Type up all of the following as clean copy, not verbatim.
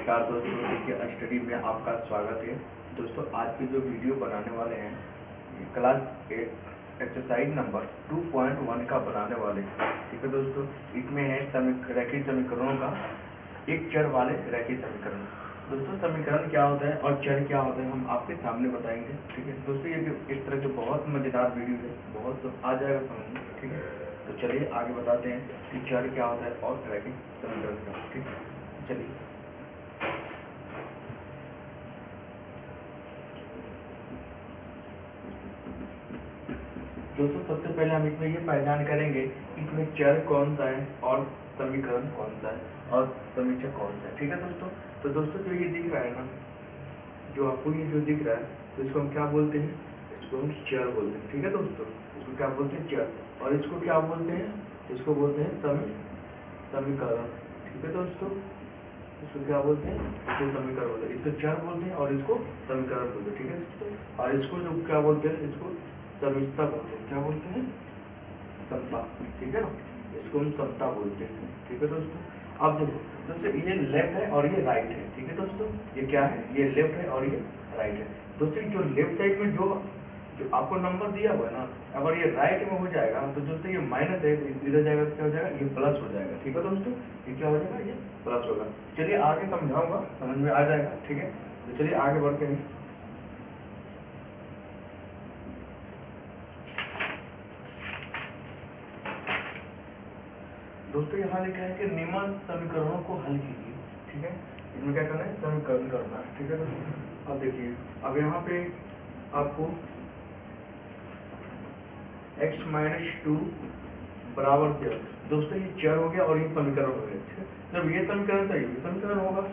नमस्कार दोस्तों, देखिए स्टडी में आपका स्वागत है। दोस्तों आज की जो वीडियो बनाने वाले हैं क्लास 8 एक्सरसाइज नंबर 2.1 का बनाने वाले हैं। ठीक है दोस्तों, इसमें है रैखिक समीकरणों का एक चर वाले रैखिक समीकरण। दोस्तों समीकरण क्या होता है और चर क्या होता है हम आपके सामने बताएंगे। ठीक है दोस्तों, ये एक तरह की बहुत मज़ेदार वीडियो है, बहुत सब आ जाएगा समझ में। ठीक है, तो चलिए आगे बताते हैं कि चर क्या होता है और रैखिक समीकरण क्या। ठीक है, चलिए दोस्तों सबसे पहले हम इसमें ये पहचान करेंगे कि इसमें चर कौन सा है और समीकरण कौन सा है और समीकरण कौन सा है। ठीक है दोस्तों, तो दोस्तों जो ये दिख रहा है ना, जो आपको ये जो दिख रहा है, तो इसको हम क्या बोलते हैं, इसको हम चर बोलते हैं। ठीक है दोस्तों, इसको क्या बोलते हैं, चर। और इसको क्या बोलते हैं, इसको बोलते हैं समीकरण। ठीक है दोस्तों, इसको क्या बोलते हैं, इसको समीकरण बोलते हैं, इसको चर बोलते हैं और इसको समीकरण बोलते हैं। ठीक है दोस्तों, और इसको जो क्या बोलते हैं, इसको समता बोलते हैं। क्या बोलते हैं, समता। ठीक है ना, इसको हम समता बोलते हैं। ठीक है दोस्तों, अब देखो दोस्तों ये लेफ्ट है और ये राइट है। ठीक है दोस्तों, ये क्या है, ये लेफ्ट है और ये राइट है। दोस्तों जो लेफ्ट साइड में जो आपको नंबर दिया हुआ है ना, अगर ये राइट में हो जाएगा तो दोस्तों ये माइनस है, इधर जाएगा तो क्या हो जाएगा, ये प्लस हो जाएगा। ठीक है दोस्तों, ये क्या हो जाएगा, ये प्लस होगा। चलिए आगे समझाऊंगा, समझ में आ जाएगा। ठीक है, तो चलिए आगे बढ़ते हैं। दोस्तों यहाँ लिखा है कि निम्न समीकरणों को हल कीजिए। ठीक है, इसमें क्या करना है, समीकरण करना है। ठीक है दोस्तों, अब देखिए, अब यहाँ पे आपको x-2 बराबर से, दोस्तों ये चर हो गया और ये समीकरण हो गया। ठीक है, जब ये समीकरण तो ये भी समीकरण होगा,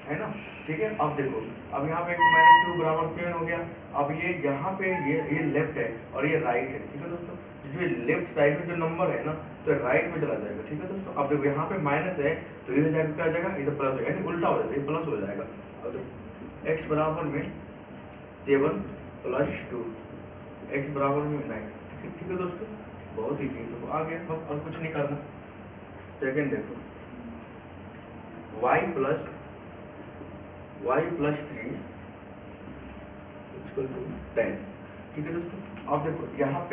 है ना। ठीक है, अब देखो, अब यहाँ पे x-2 बराबर 7 हो गया। अब ये यहाँ पे ये लेफ्ट है और ये राइट है। ठीक है दोस्तों, जो लेफ्ट साइड में जो नंबर है ना, तो राइट में चला जाएगा। ठीक है दोस्तों, अब देखो यहाँ पे माइनस है तो इधर जाकर क्या हो जाएगा, इधर प्लस हो जाएगा, यानी उल्टा हो जाता है, प्लस हो जाएगा। अब देखो x बराबर में 7 + 2, x बराबर में 9। ठीक है दोस्तों, बहुत ही चीज तो आ गया, बस और कुछ नहीं करना। सेकंड देखो, y + 3 = 10। ठीक है दोस्तों, अब देखो यहाँ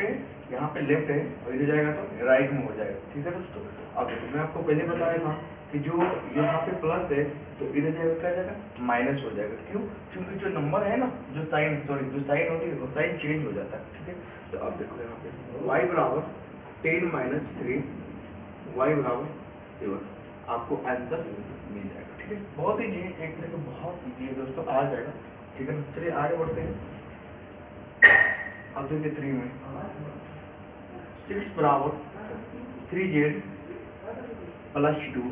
पे लेफ्ट है और इधर जाएगा तो राइट में हो जाएगा। ठीक है दोस्तों, अब देखो मैं आपको पहले बताया था कि जो यहाँ पे प्लस है तो इधर जाएगा क्या जाएगा, माइनस हो जाएगा। क्यों, क्योंकि जो नंबर है ना, जो साइन होती है वो साइन चेंज हो जाता है। ठीक है, तो अब देखो यहाँ पे y बराबर 10 - 3, y बराबर 7, आपको आंसर मिल जाएगा। ठीक है, बहुत ईजी है, एक तरह का बहुत ईजी है दोस्तों, आ जाएगा। ठीक है, चलिए आगे बढ़ते हैं। अब देखिए 3 में 6 बराबर 3z + 2।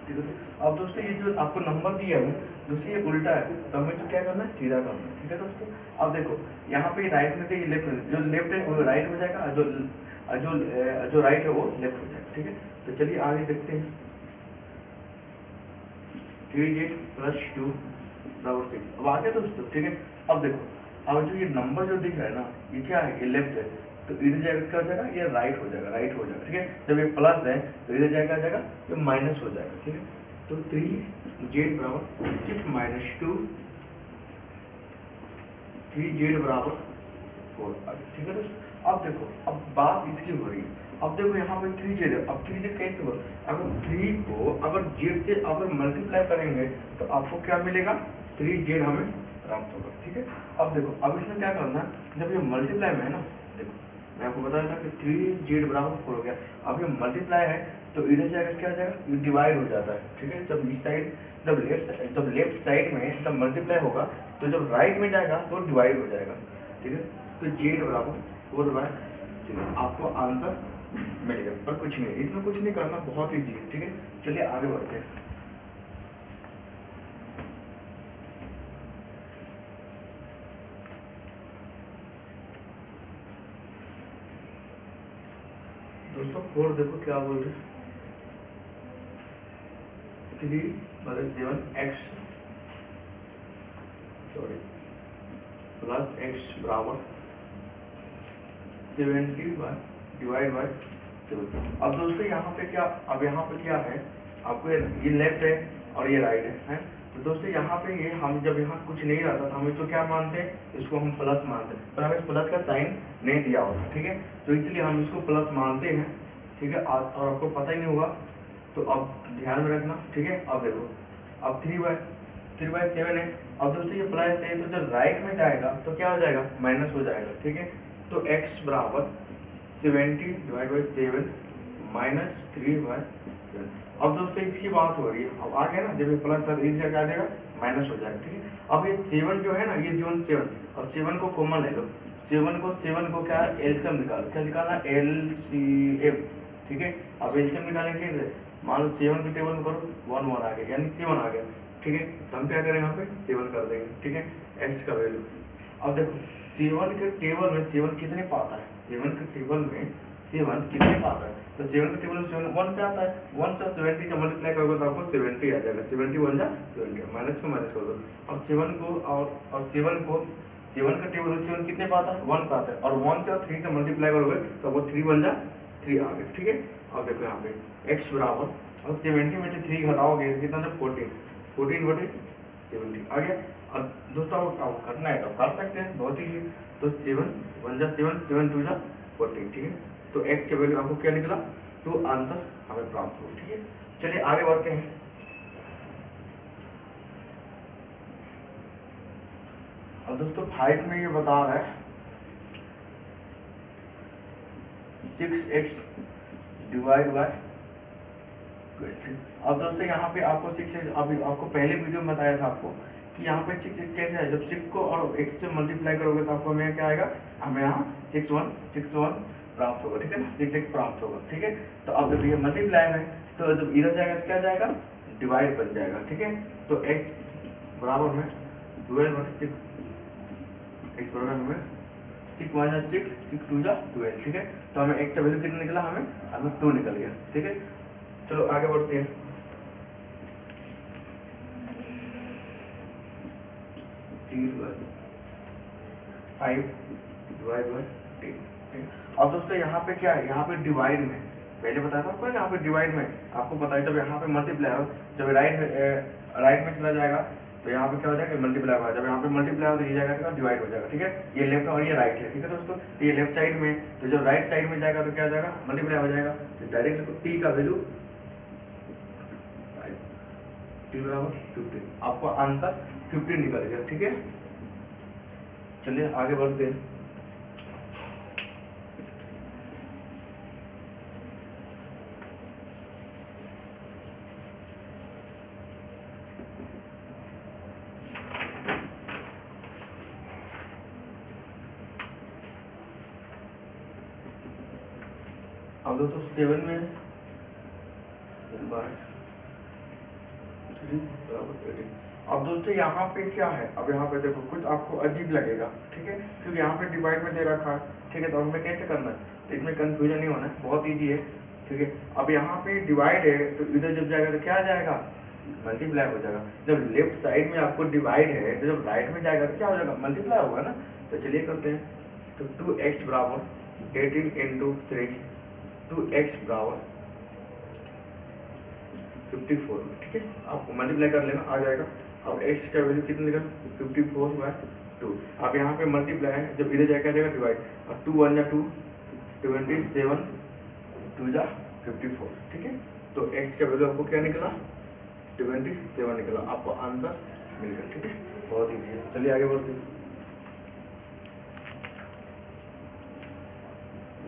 ठीक है, अब दोस्तों ये जो आपको नंबर दिया है दोस्तों ये उल्टा है, तो हमें तो क्या करना है, सीधा करना है। ठीक है दोस्तों, अब देखो यहाँ पे राइट में थे, ये लेफ्ट में, जो लेफ्ट है वो राइट हो जाएगा, जो राइट है वो लेफ्ट हो जाएगा। ठीक है, तो चलिए आगे देखते हैं। 3z + 2 = 6। अब आगे दोस्तों, ठीक है, अब देखो, अब जो ये नंबर जो दिख रहा है ना, ये क्या है, ये लेफ्ट है, तो इधर जाएगा क्या हो जाएगा, ये राइट हो जाएगा। ठीक है, जब ये प्लस है तो इधर जाएगा ये माइनस हो जाएगा। ठीक है, तो 3z बराबर 6 - 2, 3z बराबर 4। ठीक है दोस्तों, अब देखो, अब बात इसकी हो रही है। अब देखो यहाँ पे 3z है, अब 3z कैसे हो, अगर 3 को अगर z से अगर मल्टीप्लाई करेंगे तो आपको क्या मिलेगा, 3z हमें प्राप्त होगा। ठीक है, अब देखो, अब इसमें क्या करना है, जब ये मल्टीप्लाई में है ना, देखो मैं आपको बताया था कि 3z बराबर 4 हो गया। अब ये मल्टीप्लाई है तो इधर जाकर क्या हो जाएगा, ये डिवाइड हो जाता है। ठीक है, जब इस साइड जब लेफ्ट साइड में जब मल्टीप्लाई होगा तो जब राइट में जाएगा तो डिवाइड हो जाएगा। ठीक है, तो z बराबर 4/3, आपको आंसर मिलेगा, पर कुछ नहीं, इसमें कुछ नहीं करना, बहुत ईजी है। ठीक है, चलिए आगे बढ़ते हैं। दोस्तों 4 देखो क्या बोल रहे, 3 + 7x प्लस x बराबर 70/7। अब दोस्तों यहाँ पे क्या, अब यहाँ पे क्या है, आपको ये लेफ्ट है और ये राइट है, तो दोस्तों यहाँ पे ये हम जब यहाँ कुछ नहीं रहता तो हम इसको क्या मानते हैं, इसको हम प्लस मानते हैं, पर हमें प्लस का साइन नहीं दिया होता, ठीक है, तो इसलिए हम इसको प्लस मानते हैं, ठीक है। और आपको पता ही नहीं होगा तो अब ध्यान में रखना, ठीक है। अब देखो, अब 3/7 है। अब दोस्तों ये प्लस है तो जब राइट में जाएगा तो क्या हो जाएगा, माइनस हो जाएगा, ठीक है। तो x बराबर 70/7 माइनस 3/7। अब दोस्तों इसकी बात हो रही है, अब आ गया ना, जब ये प्लस था इस जगह आ जाएगा माइनस हो जाएगा, ठीक है। अब ये 7 जो है ना, ये जोन 7, अब 7 को कॉमन ले लो, 7 को क्या एलसीएम निकालो, क्या निकालना, एलसीएम, ठीक है। अब एलसीएम निकालेंगे कैसे, मान लो 7 के टेबल में करो 1 1 आ गया, यानी 7 आ गया, ठीक है। तो हम क्या करेंगे यहाँ पे 7 कर देंगे, ठीक है, एक्स का वैल्यू। अब देखो 7 के टेबल में 7 कितने पाता है, 7 के टेबल में 7 कितने पाता है, तो 7 के टेबल में 7 1 पे आता है, 1 से 70 का मल्टीप्लाई करोगे तो आपको 70 आ जाएगा, 70 1 जा 70, माइनस को माइनस कर दो। और 7 को और 7 का टेबल में 7 कितने पाता है, 1 पाता है, और 1 से 3 से मल्टीप्लाई करोगे तो आपको 3 1 जा 3 आ गया, ठीक है। अब देखो यहाँ पे x बराबर, और 70 में से 3 घटाओगे कितना, जब 14/70 आ गया। अब दोस्तों अब करना है तो कर सकते हैं, बहुत ही, तो 7 1 जा 7 7 2 जा 14, ठीक है। तो x की वैल्यू आपको क्या निकला, 2 आंसर हमें प्राप्त हुआ, ठीक है। चलिए आगे बढ़ते हैं। अब दोस्तों 5 में ये बता रहा है 6x डिवाइड बाय 20। अब दोस्तों यहाँ पे आपको 6x, अभी आपको पहले वीडियो में बताया था आपको कि यहाँ पे 6x कैसे है, जब 6 को और x से मल्टीप्लाई करोगे तो आपको हमें क्या आएगा, हमें यहाँ 6 1 प्राप्त होगा, ठीक है ना, 6x प्राप्त होगा, ठीक है। तो अब जब ये मल्टीप्लाई में, तो जब इधर जाएगा तो क्या जाएगा, डिवाइड बन जाएगा, ठीक है। तो x बराबर में 12/6, x बराबर हमें 6 1 जा 6 6 2 जा 12, ठीक है। तो हमें x का वैल्यू कितना निकला, हमें 2 निकल गया, ठीक है। चलो आगे बढ़ते हैं। अब दोस्तों यहाँ पे क्या है, यहाँ पे डिवाइड में पहले बताया था आपको, यहाँ पे डिवाइड में आपको पता है, जब यहाँ पे मल्टीप्लाई हो, जब राइट में चला जाएगा तो यहाँ पे क्या हो जाएगा, मल्टीप्लाई होगा, जब यहाँ पे मल्टीप्लाई हो तो ये जाएगा तो डिवाइड हो जाएगा, ठीक है। ये लेफ्ट और ये राइट है, ठीक है दोस्तों। तो ये लेफ्ट साइड में, तो जब राइट साइड में जाएगा तो क्या हो जाएगा, मल्टीप्लाई हो जाएगा। तो डायरेक्ट टी का वैल्यू t बराबर 15, आपको आंसर 15 निकल गया, ठीक है। चलिए आगे बढ़ते हैं। अब दोस्तों 7 में अब दोस्तों यहाँ पे क्या है, अब यहाँ पे देखो कुछ आपको अजीब लगेगा, ठीक है, क्योंकि यहाँ पे डिवाइड में दे रखा है, ठीक है। तो हमें कैसे करना है, तो इसमें कंफ्यूजन नहीं होना है, बहुत इजी है, ठीक है। अब यहाँ पे डिवाइड है तो इधर जब जाएगा तो क्या आ जाएगा, मल्टीप्लाई हो जाएगा। जब लेफ्ट साइड में आपको डिवाइड है तो जब राइट में जाएगा तो क्या हो जाएगा, मल्टीप्लाई होगा ना। तो चलिए करते हैं। तो 2x बराबर 18 × 3, 2x बराबर 54, ठीक है। आपको मल्टीप्लाई कर लेना, आ जाएगा। अब x का वैल्यू कितना निकल, 54/2। अब यहाँ पे मल्टीप्लाई है, जब इधर जाएगा डिवाइड, और 2 1 जा 2 27 2 जा 54, ठीक है। तो x का वैल्यू आपको क्या निकला, 27 निकला, आपको आंसर मिल गया, ठीक है। बहुत ईजी है। चलिए आगे बढ़ते हैं।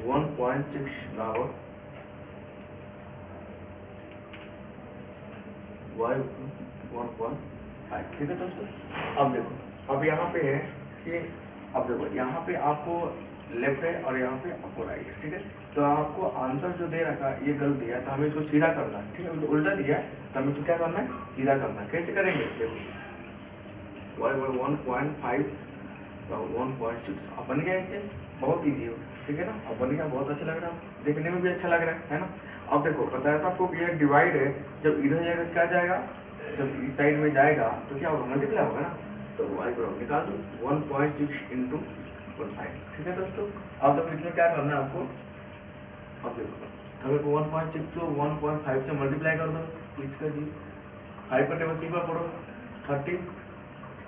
1.6 बराबर y 1.5, ठीक है दोस्तों। अब देखो, अब यहाँ पे है कि, अब देखो यहाँ पे आपको लेफ्ट है और यहाँ पे आपको राइट है, ठीक है। तो आपको आंसर जो दे रखा है ये गलत दिया है, तो हमें इसको सीधा करना है, ठीक है। तो उल्टा दिया है तो हमें इसको क्या करना है, सीधा करना है। कैसे करेंगे, देखो y 1.5 1.6 अब बन गया, इससे बहुत ईजी हो, ठीक है ना। अब बन गया, बहुत अच्छा लग रहा है, देखने में भी अच्छा लग रहा है ना। अब देखो बताया था आपको कि ये डिवाइड है, जब इधर जाएगा क्या जाएगा, जब इस साइड में जाएगा तो क्या होगा, मल्टीप्लाई होगा ना। तो y बराबर निकाल दो 1.6 × 1.5, ठीक है दोस्तों। अब देखो इसमें क्या करना है आपको, अब देखो अगर 1.6 को 1.5 से मल्टीप्लाई कर दो तो इसका जी 5 का टेबल सीखा पढ़ो, 13,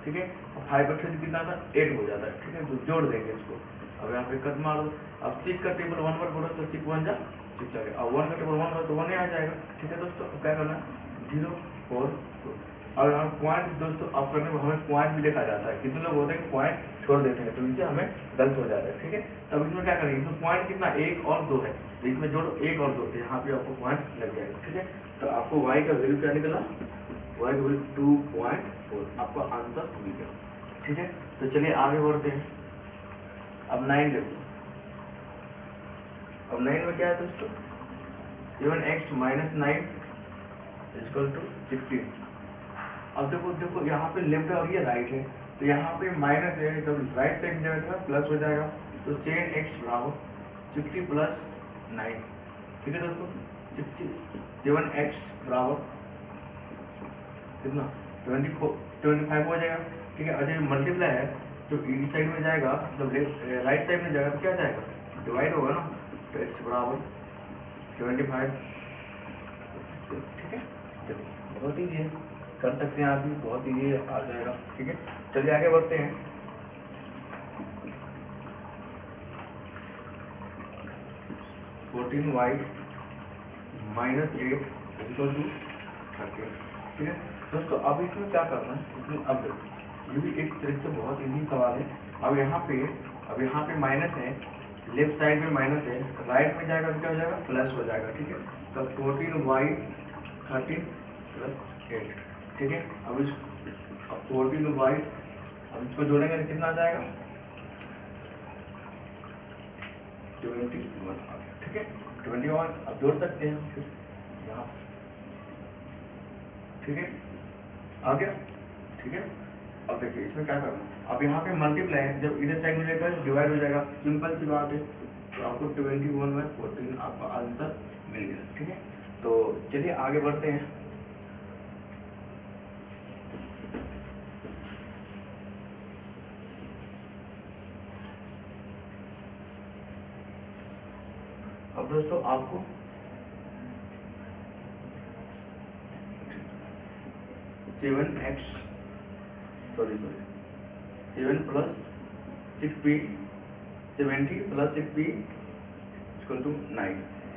ठीक है। और 5 और 3 कितना था 8 हो जाता है, ठीक है। तो जोड़ देंगे इसको। अब यहाँ पे कट मार दो। अब 6 का टेबल 1 पर बोलो तो 6 1 जा 6 जाएगा। अब 1 का टेबल 1 पर तो 1 ही आ जाएगा, ठीक है दोस्तों। अब क्या करना है 0 4 2। अब यहाँ पॉइंट दोस्तों आप करने में हमें पॉइंट भी देखा जाता है। कितने लोग होते हैं पॉइंट छोड़ देते हैं तो नीचे हमें गलत हो जाता है, ठीक है। तब इसमें क्या करेंगे, इसमें पॉइंट कितना 1 और 2 है तो इसमें जोड़ो 1 और 2, तो यहाँ पे आपको पॉइंट लग जाएगा, ठीक है। तो आपको y का वैल्यू क्या निकला, y का वैल्यू 2.4, आपका आंसर मिल गया, ठीक है। तो चलिए आगे बढ़ते हैं। अब 9 देखो। अब 9 में क्या है दोस्तों 7x - 9 = 16। अब देखो यहाँ पे लेफ्ट है और ये राइट है, तो यहाँ पे माइनस है, जब राइट साइड में जाएगा प्लस हो जाएगा। तो 10x बराबर 60 + 9, ठीक है दोस्तों। 7x बराबर कितना 25 हो जाएगा, ठीक है। और जब मल्टीप्लाई है तो इस साइड में जाएगा, जब राइट साइड में जाएगा तो क्या जाएगा डिवाइड होगा ना, तो x बराबर 25, ठीक है। चलिए बहुत ईजी है, कर सकते हैं आप भी, बहुत ईजी आ जाएगा, ठीक है। चलिए आगे बढ़ते हैं। (14y - 8 = 13), ठीक है दोस्तों। अब इसमें क्या करना है, इसमें अब देखो ये भी एक तरीके से बहुत ईजी सवाल है। अब यहाँ पे माइनस है, लेफ्ट साइड में माइनस है, राइट में जाएगा तो क्या हो जाएगा प्लस हो जाएगा, ठीक है। तो 14y 13 + 8, ठीक है। अब 14y, अब इसको जोड़ेंगे तो कितना आ जाएगा 21 आ गया, ठीक है। 21 अब जोड़ सकते हैं फिर यहाँ, ठीक है, आ गया, ठीक है। अब देखिए इसमें क्या करना, अब यहाँ पे मल्टीप्लाई है, जब इधर साइड में जाएगा डिवाइड हो जाएगा, सिंपल सी बात है। तो आपको 21/14 आपका आंसर मिल गया, ठीक है। तो चलिए आगे बढ़ते हैं। अब दोस्तों आपको 7 + 6b 70 + 6b = 9,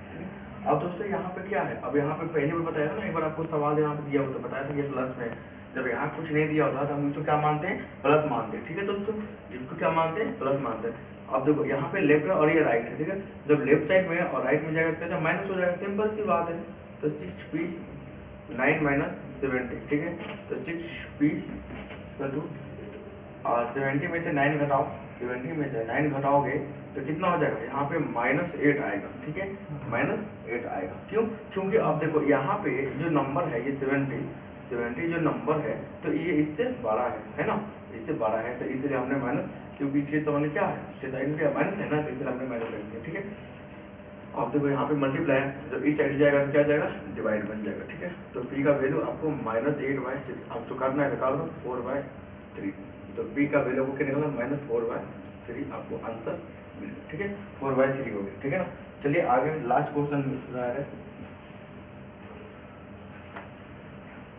ठीक है। अब दोस्तों यहाँ पे क्या है, अब यहाँ पे पहले भी बताया था ना, एक बार आपको सवाल यहाँ पे दिया होता, बताया था ये प्लस में, जब यहाँ कुछ नहीं दिया होता तो हम इसको क्या मानते हैं प्लस मानते हैं, ठीक है दोस्तों। इसको क्या मानते हैं प्लस मानते हैं। अब देखो यहाँ पे लेफ्ट है और ये राइट है, ठीक है। जब लेफ्ट साइड में और राइट में जाएगा तो माइनस हो जाएगा, सिंपल सी बात है। तो 6b 9 - 70, ठीक है। तो 6b = 70 में से 9 घटाओ, 70 में से 9 घटाओगे तो कितना हो जाएगा, यहाँ पे -8 आएगा, ठीक है। -8 आएगा, क्यों, क्योंकि अब देखो यहाँ पे जो नंबर है ये 70 जो नंबर है तो ये इससे बड़ा है ना, इससे बड़ा है, तो इसलिए हमने माइनस, क्योंकि इसके सामने क्या है, इसके साइड में क्या माइनस है ना, तो इसलिए हमने माइनस कर दिया, ठीक है। अब देखो यहाँ पे मल्टीप्लाई है, जब इस साइड जाएगा तो क्या जाएगा डिवाइड बन जाएगा, ठीक है। तो p का वैल्यू आपको -8/6, अब तो करना है निकाल दो 4/3, तो p का वैल्यू आपको क्या निकला -4/3, आपको आंसर मिल गया, ठीक है। 4/3 हो गया, ठीक है ना। चलिए आगे लास्ट क्वेश्चन है,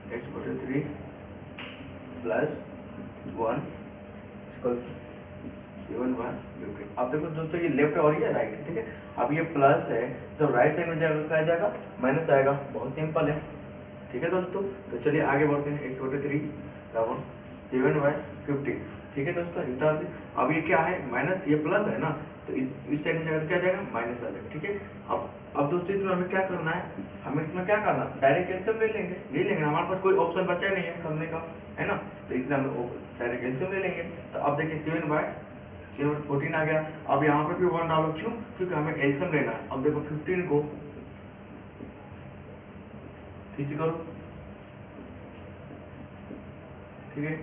x/3 + 1 = 7/15। अब देखो दोस्तों ये लेफ्ट और ये राइट है, ठीक है। अब ये प्लस है, जब राइट साइड में जाएगा क्या जाएगा माइनस आएगा, बहुत सिंपल है, ठीक है दोस्तों। तो चलिए आगे बढ़ते हैं। x/3 = 7/15, ठीक है दोस्तों। उतार दी। अब ये क्या है माइनस, ये प्लस है ना, तो इस साइड में जाएगा तो क्या जाएगा माइनस आ जाएगा, ठीक है। अब दोस्तों इसमें हमें क्या करना है, हमें इसमें क्या करना है डायरेक्ट एलसीएम ले लेंगे, ले लेंगे, हमारे पास कोई ऑप्शन बचा नहीं है करने का, है ना। तो इसलिए हम डायरेक्ट एलसीएम ले लेंगे। तो अब देखिए 7/14 आ गया। अब यहाँ पे भी 1 डालो, क्यों, क्योंकि हमें एलसीएम लेना है। अब देखो 15 को खींच करो, ठीक है,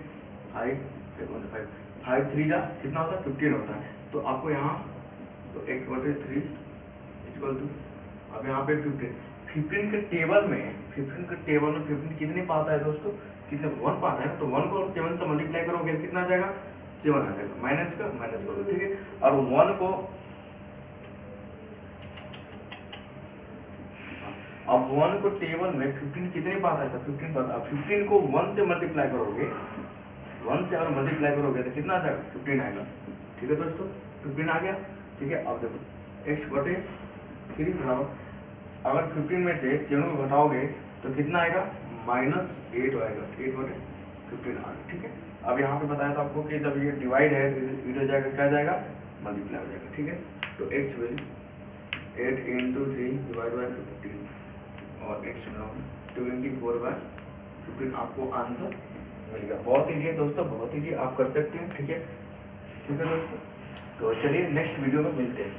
5 3 जा कितना होता है 15 होता है। तो आपको यहाँ तो 1/3 = अब यहाँ पे 15 के टेबल में 15 कितने पाता है दोस्तों, कितने 1 पाता है ना, तो 1 को 7 से मल्टीप्लाई करोगे कितना आ जाएगा 7 आ जाएगा, माइनस करो, ठीक है। और 1 को अब 1 को टेबल में 15 कितने पास आया था, 15 पास। अब 15 को 1 से मल्टीप्लाई करोगे, 1 से अगर मल्टीप्लाई करोगे तो कितना आ जाएगा, 15 आएगा। ठीक है दोस्तों, 15 आ गया। ठीक है, अब देखो x बटे 3 बराबर, अगर 15 में से 7 को घटाओगे तो कितना आएगा, -8 आएगा, 8 बटे 15 आ गया। ठीक है, अब यहाँ पे बताया था आपको कि जब ये डिवाइड है तो इधर जाएगा क्या जाएगा, मल्टीप्लाई हो जाएगा। ठीक है, तो x वैल्यू 8 × 3 डिवाइड बाई 15 और x मिला 24/15 आपको आंसर मिल गया। बहुत ईजी है दोस्तों, बहुत ईजी, आप कर सकते हैं। ठीक है, ठीक है दोस्तों, तो चलिए नेक्स्ट वीडियो में मिलते हैं।